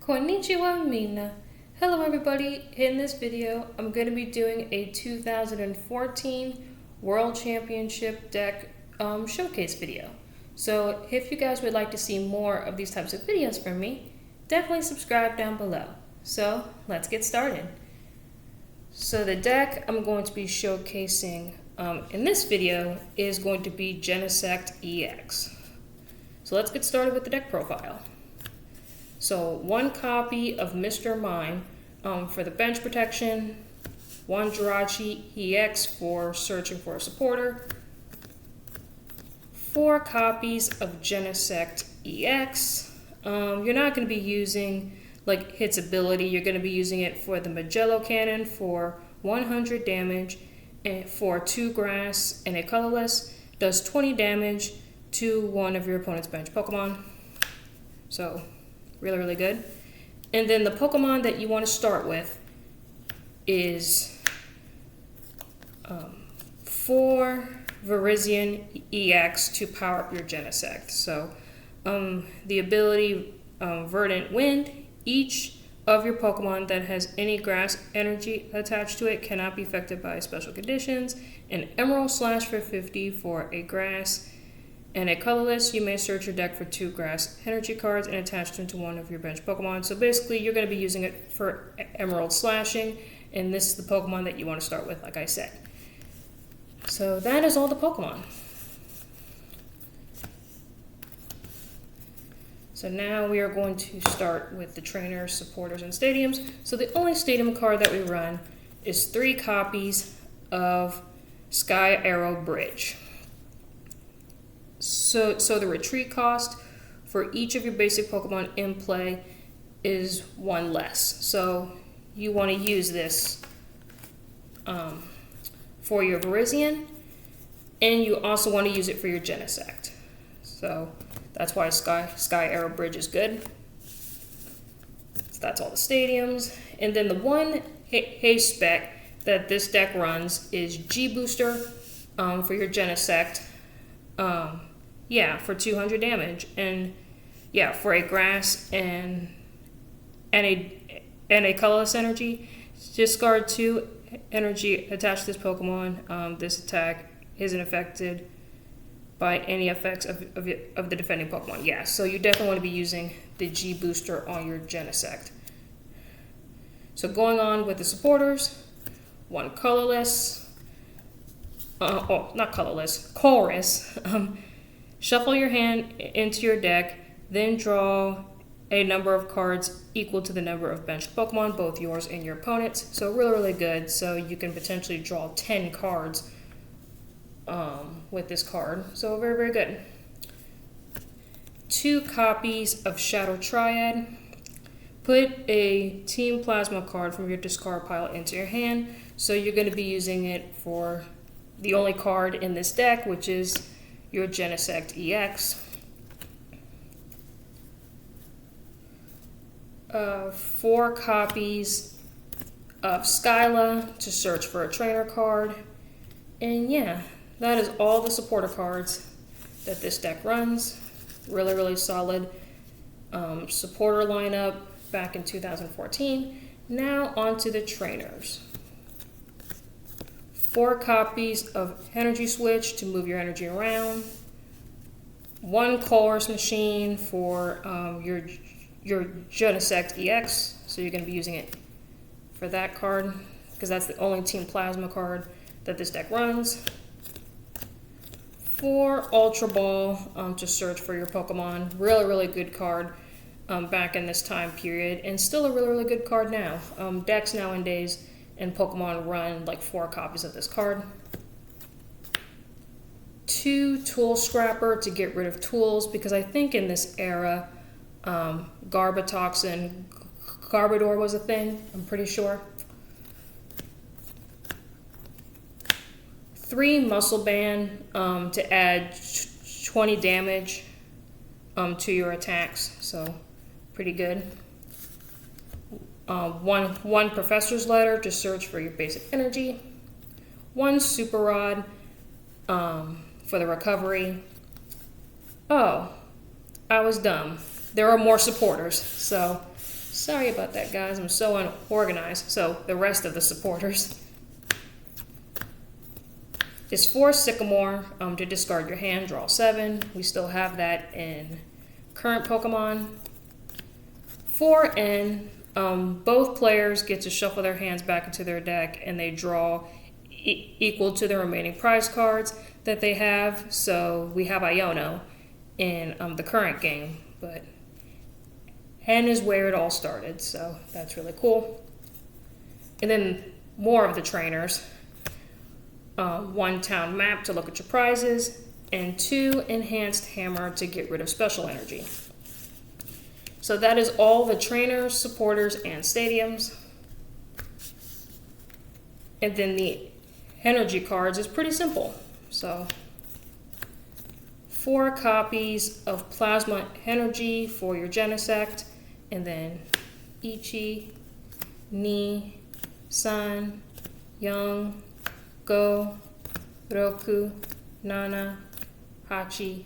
Konnichiwa Mina. Hello everybody, in this video I'm going to be doing a 2014 World Championship deck showcase video. So if you guys would like to see more of these types of videos from me, definitely subscribe down below. So let's get started. So the deck I'm going to be showcasing in this video is going to be Genesect EX. So let's get started with the deck profile. So one copy of Mr. Mime for the bench protection, one Jirachi EX for searching for a supporter, 4 copies of Genesect EX. You're not going to be using like Hit's ability, you're going to be using it for the Magello Cannon for 100 damage and for 2 grass and a colorless, does 20 damage to one of your opponent's bench Pokemon. So really good. And then the Pokemon that you want to start with is 4 Virizion EX to power up your Genesect. So the ability Verdant Wind, each of your Pokemon that has any grass energy attached to it cannot be affected by special conditions. An Emerald Slash for 50 for a grass and a colorless. You may search your deck for 2 grass energy cards and attach them to one of your bench Pokemon. So basically you're going to be using it for Emerald Slashing, and this is the Pokemon that you want to start with, like I said. So that is all the Pokemon. So now we are going to start with the trainers, supporters, and stadiums. So the only stadium card that we run is 3 copies of Sky Arrow Bridge. So the retreat cost for each of your basic Pokemon in play is 1 less. So you want to use this for your Virizion, and you also want to use it for your Genesect. So that's why Sky Arrow Bridge is good. So that's all the stadiums. And then the one haste spec that this deck runs is G Booster for your Genesect. For 200 damage, and for a grass and a colorless energy, discard 2 energy attached to this Pokemon. This attack isn't affected by any effects of the defending Pokemon. So you definitely want to be using the G Booster on your Genesect. So going on with the supporters, 1 colorless, not colorless, chorus. Shuffle your hand into your deck, then draw a number of cards equal to the number of benched Pokemon, both yours and your opponent's. So really good. So you can potentially draw 10 cards with this card. So very good. 2 copies of Shadow Triad. Put a Team Plasma card from your discard pile into your hand. So you're going to be using it for the only card in this deck, which is your Genesect EX. 4 copies of Skyla to search for a trainer card. And that is all the supporter cards that this deck runs. Really solid supporter lineup back in 2014. Now on to the trainers. 4 copies of Energy Switch to move your energy around. 1 Chorus Machine for your Genesect EX. So you're going to be using it for that card because that's the only Team Plasma card that this deck runs. 4 Ultra Ball to search for your Pokemon. Really good card back in this time period, and still a really good card now. Decks nowadays and Pokemon run like 4 copies of this card. 2 Tool Scrapper to get rid of tools, because I think in this era, Garbatoxin, Garbodor was a thing, I'm pretty sure. 3 Muscle Band to add 20 damage to your attacks, so pretty good. 1 Professor's Letter to search for your basic energy. 1 Super Rod for the recovery. Oh, I was dumb. There are more supporters, so Sorry about that, guys. I'm so unorganized. So the rest of the supporters is 4 Sycamore to discard your hand, draw 7. We still have that in current Pokemon. 4 N. Both players get to shuffle their hands back into their deck, and they draw equal to the remaining prize cards that they have. So we have Iono in the current game, but N is where it all started, so that's really cool. And then more of the trainers. 1 town map to look at your prizes, and 2 enhanced hammer to get rid of special energy. So that is all the trainers, supporters, and stadiums. And then the energy cards is pretty simple. So 4 copies of plasma energy for your Genesect, and then Ichi, Ni, San, Young, Go, Roku, Nana, Hachi,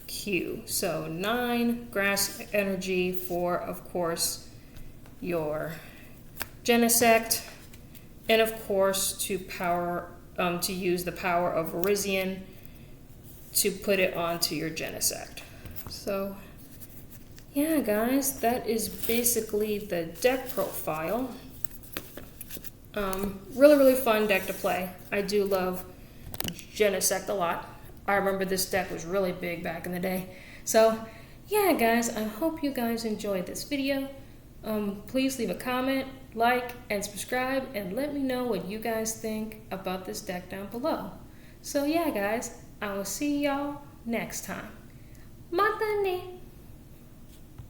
Q. So 9 grass energy for, of course, your Genesect, and of course to use the power of Virizion to put it onto your Genesect. So yeah, guys, that is basically the deck profile. Really fun deck to play. I do love Genesect a lot. I remember this deck was really big back in the day. So yeah, guys, I hope you guys enjoyed this video. Please leave a comment, like, and subscribe, and let me know what you guys think about this deck down below. So yeah, guys, I will see y'all next time. Matane!